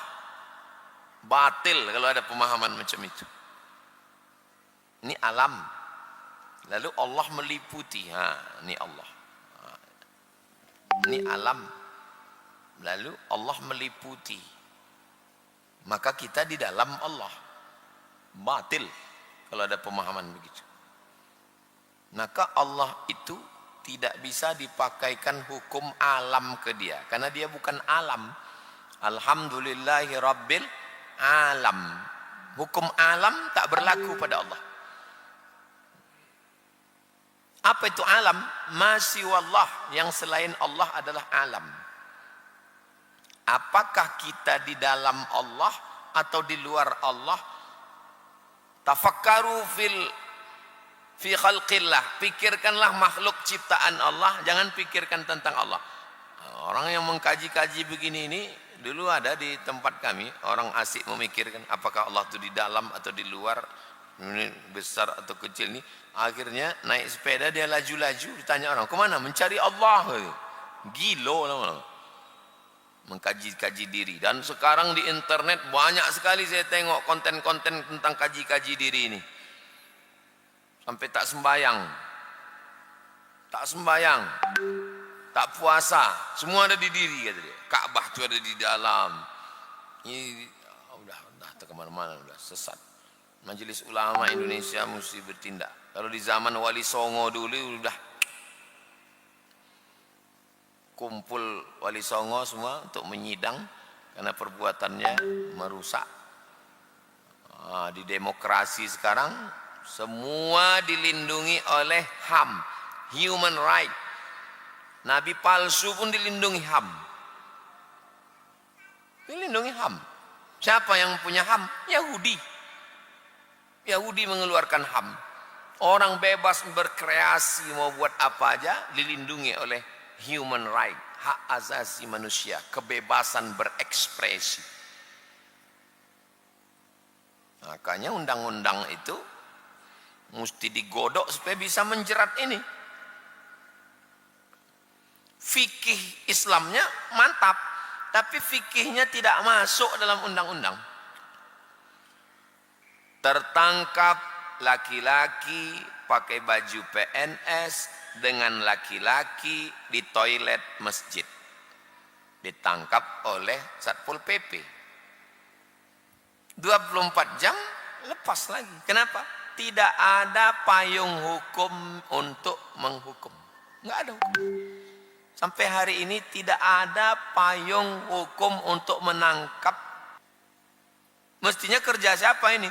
Batil kalau ada pemahaman macam itu. Ini alam. Lalu Allah meliputi. Ini Allah. Ini alam. Lalu Allah meliputi. Maka kita di dalam Allah. Batil kalau ada pemahaman begitu. Maka Allah itu tidak bisa dipakaikan hukum alam ke dia. Karena dia bukan alam. Alhamdulillahi Rabbil alam. Hukum alam tak berlaku pada Allah. Apa itu alam? Masiwallah, yang selain Allah adalah alam. Apakah kita di dalam Allah atau di luar Allah? Tafakkaru fi khalqillah. Pikirkanlah makhluk ciptaan Allah, jangan pikirkan tentang Allah. Orang yang mengkaji-kaji begini ini, dulu ada di tempat kami, orang asik memikirkan apakah Allah itu di dalam atau di luar, ini besar atau kecil ini. Akhirnya naik sepeda dia laju-laju, ditanya orang, "Kemana?" "Mencari Allah." Gilo lama-lama. Mengkaji-kaji diri. Dan sekarang di internet banyak sekali saya tengok konten-konten tentang kaji-kaji diri ini. Sampai tak sembayang, tak puasa, semua ada di diri kata dia. Ka'bah itu ada di dalam. Ini udah tak kemana-mana, udah sesat. Majelis Ulama Indonesia mesti bertindak. Kalau di zaman Wali Songo dulu udah kumpul Wali Songo semua untuk menyidang karena perbuatannya merusak. Di demokrasi sekarang semua dilindungi oleh HAM, human right. Nabi palsu pun dilindungi HAM. Dilindungi HAM. Siapa yang punya HAM? Yahudi. Yahudi mengeluarkan HAM. Orang bebas berkreasi mau buat apa aja dilindungi oleh human right, hak asasi manusia, kebebasan berekspresi. Makanya undang-undang itu mesti digodok supaya bisa menjerat ini. Fikih Islamnya mantap, tapi fikihnya tidak masuk dalam undang-undang. Tertangkap laki-laki pakai baju PNS dengan laki-laki di toilet masjid. Ditangkap oleh Satpol PP. 24 jam lepas lagi. Kenapa? Tidak ada payung hukum untuk menghukum. Enggak ada hukum. Sampai hari ini tidak ada payung hukum untuk menangkap. Mestinya kerja siapa ini?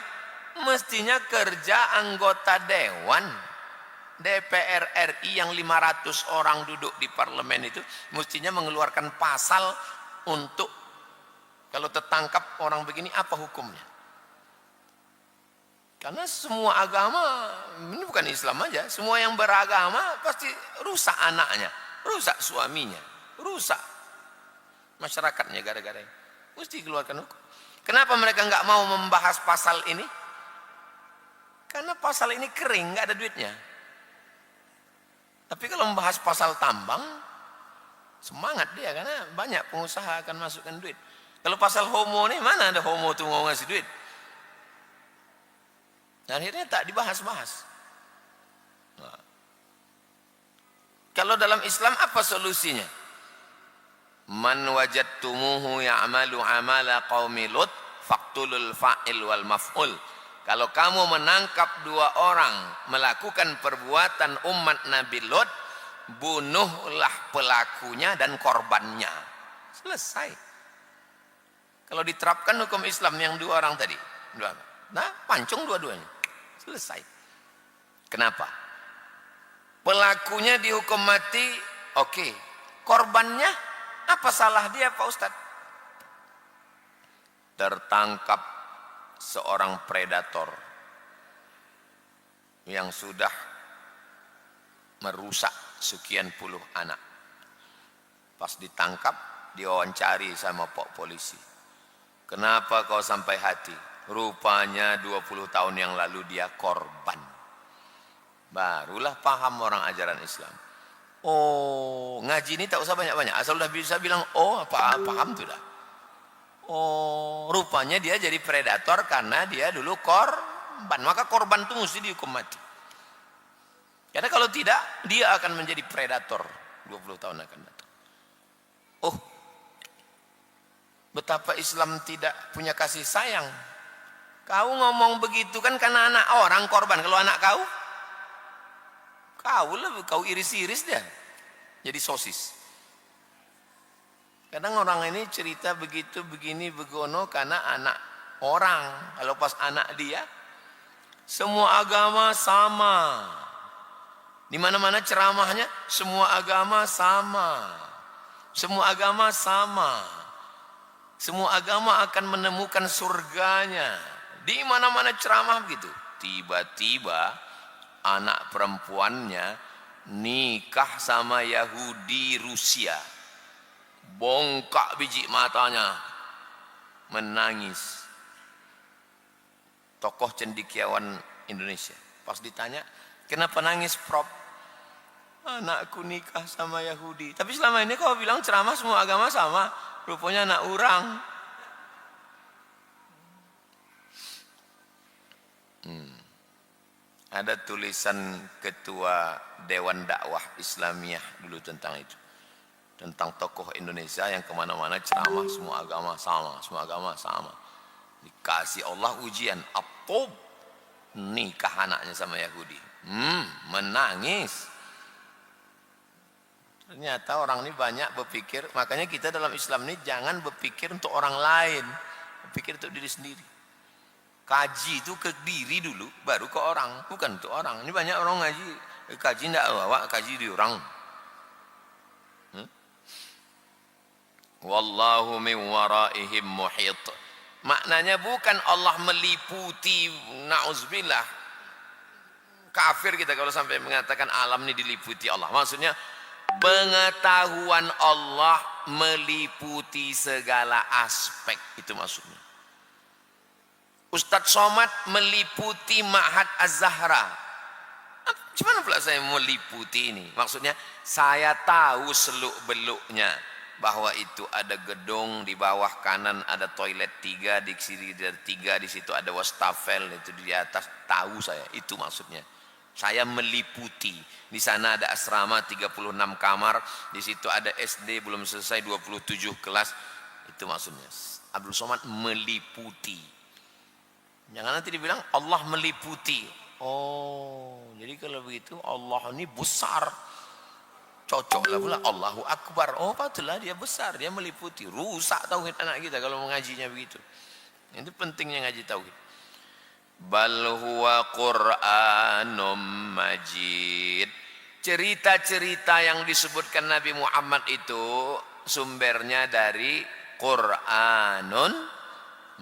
Mestinya kerja anggota dewan DPR RI yang 500 orang duduk di parlemen itu, mestinya mengeluarkan pasal untuk kalau tertangkap orang begini apa hukumnya. Karena semua agama, ini bukan Islam aja, semua yang beragama pasti rusak anaknya, rusak suaminya, rusak. masyarakatnya gara-gara ini. Mesti keluarkan hukum. Kenapa mereka nggak mau membahas pasal ini? Karena pasal ini kering, nggak ada duitnya. Tapi kalau membahas pasal tambang, semangat dia karena banyak pengusaha akan masukkan duit. Kalau pasal homo nih, mana ada homo tuh mau ngasih duit? Dan akhirnya tak dibahas-bahas. Nah. Kalau dalam Islam apa solusinya? Man wajadtumuhu ya'malu amala qaumi Lut faqtulul fa'il wal maf'ul. Kalau kamu menangkap dua orang melakukan perbuatan umat Nabi Lut, bunuhlah pelakunya dan korbannya. Selesai. Kalau diterapkan hukum Islam yang dua orang tadi, nah pancung dua-duanya. Selesai. Kenapa? Pelakunya dihukum mati, oke. Korbannya, apa salah dia Pak Ustadz? Tertangkap seorang predator yang sudah merusak sekian puluh anak. Pas ditangkap, diwawancari sama Pak Polisi. Kenapa kau sampai hati? Rupanya 20 tahun yang lalu dia korban. Barulah paham orang ajaran Islam. Oh, ngaji ini tak usah banyak-banyak. Asal udah bisa bilang, oh paham tuh dah. Oh, rupanya dia jadi predator karena dia dulu korban. Maka korban itu mesti dihukum mati. Karena kalau tidak, dia akan menjadi predator 20 tahun akan datang. Oh, betapa Islam tidak punya kasih sayang. Kau ngomong begitu kan karena anak orang korban. Kalau anak kau iris-iris dia jadi sosis. Kadang orang ini cerita begitu, begini, begono karena anak orang. Kalau pas anak dia, semua agama sama. Di mana-mana ceramahnya, semua agama sama. Semua agama sama. Semua agama akan menemukan surganya. Di mana-mana ceramah begitu. Tiba-tiba anak perempuannya nikah sama Yahudi Rusia. Bongkak biji matanya. Menangis. Tokoh cendekiawan Indonesia. Pas ditanya, kenapa nangis Prof? Anakku nikah sama Yahudi. Tapi selama ini kau bilang ceramah semua agama sama. Rupanya anak orang. Ada tulisan ketua Dewan Dakwah Islamiyah dulu tentang itu. Tentang tokoh Indonesia yang kemana-mana ceramah semua agama sama. Semua agama sama. Dikasih Allah ujian. Apa? Nikah anaknya sama Yahudi. Menangis. Ternyata orang ini banyak berpikir. Makanya kita dalam Islam ini jangan berpikir untuk orang lain. Berpikir untuk diri sendiri. Kaji itu ke diri dulu, baru ke orang, bukan untuk orang. Ini banyak orang ngaji, kaji tidak bawa, kaji di orang. Wallahu min waraihim muhit. Maknanya bukan Allah meliputi, na'udzubillah. Kafir kita kalau sampai mengatakan alam ini diliputi Allah. Maksudnya pengetahuan Allah meliputi segala aspek, itu maksudnya. Ustadz Somad meliputi Ma'had Az-Zahra. Gimana pula saya meliputi ini? Maksudnya saya tahu seluk-beluknya bahwa itu ada gedung, di bawah kanan ada toilet 3, di kiri ada 3, di situ ada wastafel, itu di atas. Tahu saya, itu maksudnya. Saya meliputi. Di sana ada asrama 36 kamar, di situ ada SD belum selesai 27 kelas. Itu maksudnya. Abdul Somad meliputi. Jangan nanti dibilang Allah meliputi. Oh, jadi kalau begitu Allah ini besar. Cocoklah pula Allahu Akbar. Oh, patutlah dia besar, dia meliputi. Rusak tauhid anak kita kalau mengajinya begitu. Itu pentingnya ngaji tauhid. Bal huwa Qur'anum Majid. Cerita-cerita yang disebutkan Nabi Muhammad itu sumbernya dari Qur'anun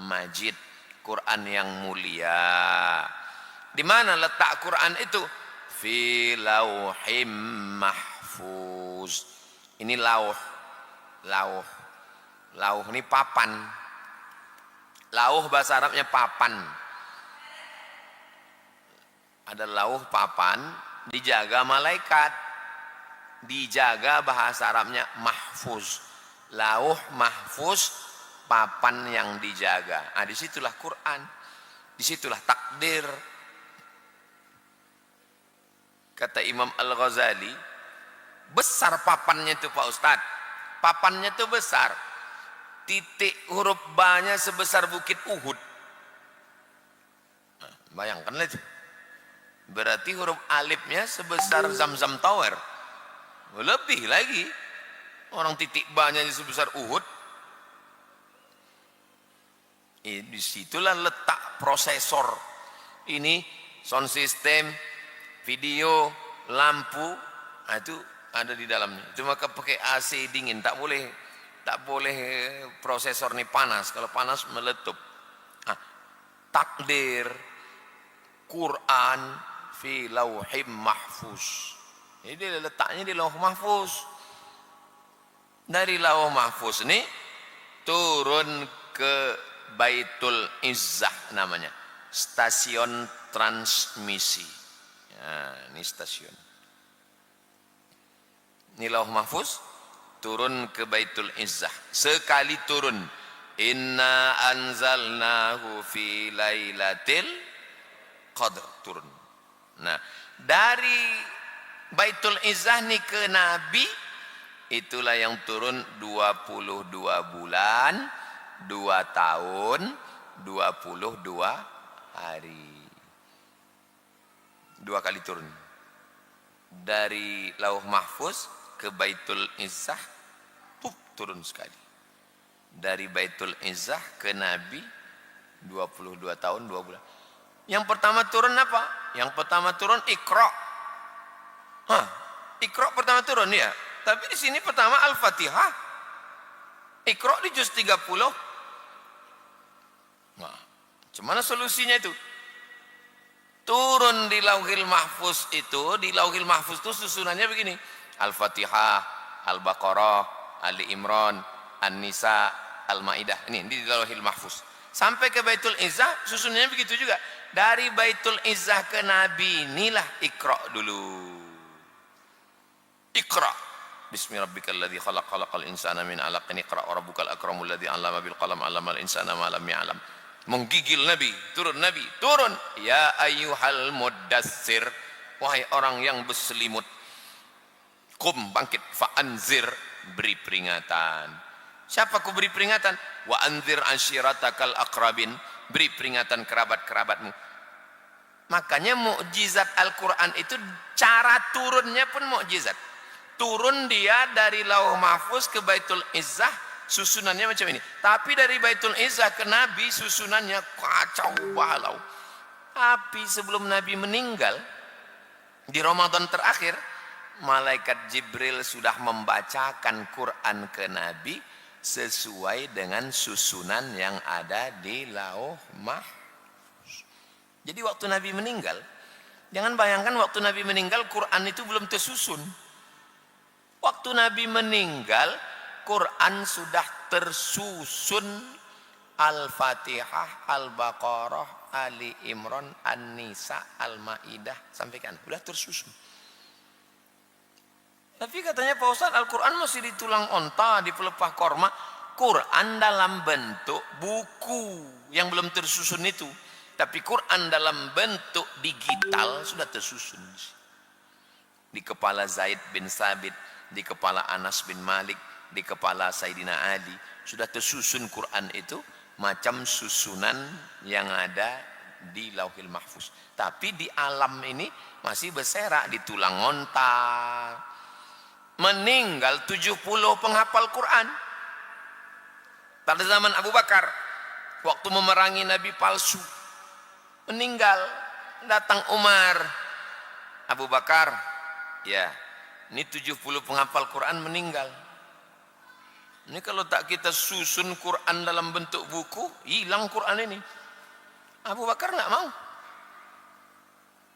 Majid. Quran yang mulia. Di mana letak Quran itu? Fi lauhim mahfuz. Ini lauh. Lauh ini papan. Lauh bahasa Arabnya papan. Ada lauh papan, dijaga malaikat. Dijaga bahasa Arabnya mahfuz. Lauh mahfuz, papan yang dijaga. Ah, disitulah Quran. Disitulah takdir. Kata Imam Al-Ghazali, besar papannya itu Pak Ustadz. Papannya itu besar. Titik huruf ba-nya sebesar bukit Uhud. Nah, bayangkanlah itu. Berarti huruf alifnya sebesar Zamzam Tower. Lebih lagi. Orang titik ba-nya sebesar Uhud. Disitulah letak prosesor. Ini sound system, video, lampu, nah itu ada di dalamnya. Cuma pakai AC dingin, tak boleh prosesor ini panas. Kalau panas meletup. Nah, takdir Quran fi lauhim mahfuz. Jadi letaknya di lauh mahfuz. Dari lauh mahfuz ini turun ke Baitul Izzah namanya. Stasiun transmisi. Ya, ini stasiun. Ini lauh mahfuz turun ke Baitul Izzah. Sekali turun, inna anzalnahu fi lailatul qadr, turun. Nah, dari Baitul Izzah nih ke Nabi, itulah yang turun 22 bulan, 2 tahun, 22 hari. 2 kali turun. Dari lauh mahfuz ke Baitul Izzah, turun sekali. Dari Baitul Izzah ke Nabi 22 tahun 2 bulan. Yang pertama turun apa? Yang pertama turun Iqra. Iqra pertama turun ya. Tapi di sini pertama Al-Fatihah. Iqra di juz 30. Nah, gimana solusinya itu? Turun di Lauhil Mahfuz itu, di Lauhil Mahfuz itu susunannya begini. Al-Fatihah, Al-Baqarah, Ali Imran, An-Nisa, Al-Maidah. Ini di Lauhil Mahfuz. Sampai ke Baitul Izzah susunannya begitu juga. Dari Baitul Izzah ke Nabi inilah Iqra dulu. Iqra. Bismillahirrahmanirrahim. Khalaqal insana min 'alaq. Iqra wa rabbukal akramul ladzi 'allama bil qalam 'allamal insana ma lam ya'lam. Menggigil Nabi, turun Nabi, turun. Ya ayyuhal muddassir, wahai orang yang berselimut. Qum, bangkit, fa anzir, beri peringatan. Siapa ku beri peringatan? Wa anzir ashiratakal aqrabin, beri peringatan kerabat-kerabatmu. Makanya mukjizat Al-Qur'an itu cara turunnya pun mukjizat. Turun dia dari Lauh Mahfuz ke Baitul Izzah, susunannya macam ini. Tapi dari Baitul Izzah ke Nabi susunannya kacau balau. Tapi sebelum Nabi meninggal di Ramadan terakhir, malaikat Jibril sudah membacakan Quran ke Nabi sesuai dengan susunan yang ada di Lauh Mahfuz. Jadi waktu Nabi meninggal, jangan bayangkan waktu Nabi meninggal Quran itu belum tersusun. Waktu Nabi meninggal, Quran sudah tersusun. Al-Fatihah, Al-Baqarah, Ali Imran, An-Nisa, Al-Maidah, sampai kan sudah tersusun. Tapi katanya Pak Ustaz, Al-Quran masih di tulang onta, di pelepah korma. Quran dalam bentuk buku yang belum tersusun itu. Tapi Quran dalam bentuk digital sudah tersusun. Di kepala Zaid bin Sabit, di kepala Anas bin Malik, di kepala Sayyidina Ali. Sudah tersusun Quran itu macam susunan yang ada di Lauhil Mahfuz. Tapi di alam ini masih berserak di tulang onta. Meninggal 70 penghafal Quran. Pada zaman Abu Bakar, waktu memerangi Nabi palsu, meninggal. Datang Umar, Abu Bakar, ya, ini 70 penghafal Quran meninggal. Ini kalau tak kita susun Quran dalam bentuk buku, hilang Quran ini. Abu Bakar nggak mau.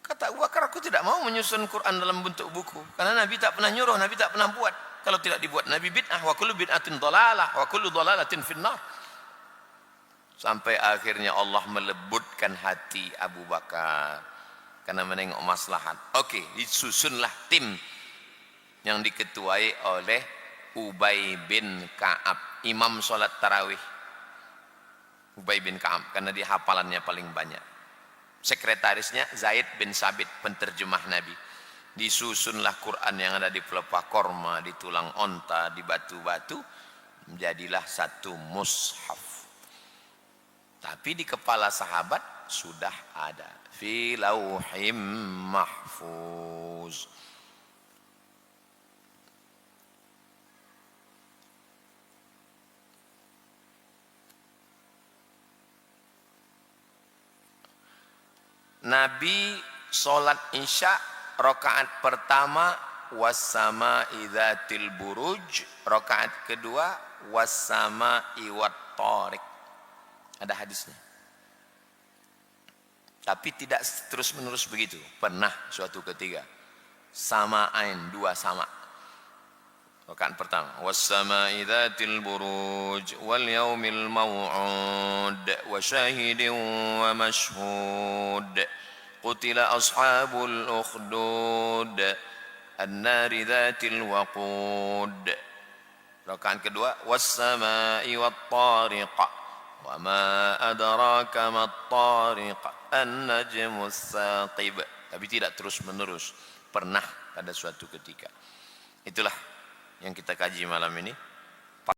Kata Abu Bakar, aku tidak mau menyusun Quran dalam bentuk buku. Karena Nabi tak pernah nyuruh, Nabi tak pernah buat. Kalau tidak dibuat Nabi bid'ah, wa kullu bid'atin dhalalah, wa kullu dhalalatin finnar. Sampai akhirnya Allah melebutkan hati Abu Bakar karena menengok maslahat. Oke, disusunlah tim yang diketuai oleh Ubay bin Ka'ab, imam sholat tarawih. Ubay bin Ka'ab, karena dia hafalannya paling banyak. Sekretarisnya Zaid bin Sabit, penterjemah Nabi. Disusunlah Quran yang ada di pelepah korma, di tulang onta, di batu-batu, menjadilah satu mushaf. Tapi di kepala sahabat sudah ada fi lauhim mahfuz. Nabi sholat isya rakaat pertama wassama idzatil buruj, rakaat kedua wassama iwat tariq. Ada hadisnya. Tapi tidak terus menerus begitu. Pernah suatu ketika sama'ain, dua sama. Rakaat pertama wassama idzatil buruj wal yaumil maw'ud wa syahidin wa mashhud qutila ashabul ukhdud an-nari dzatil waqud. Rakaat kedua was-samaa'i wat-tariq wa ma adraka mat-tariq an-najmus saqib. Tapi tidak terus menerus, pernah pada suatu ketika. Itulah yang kita kaji malam ini.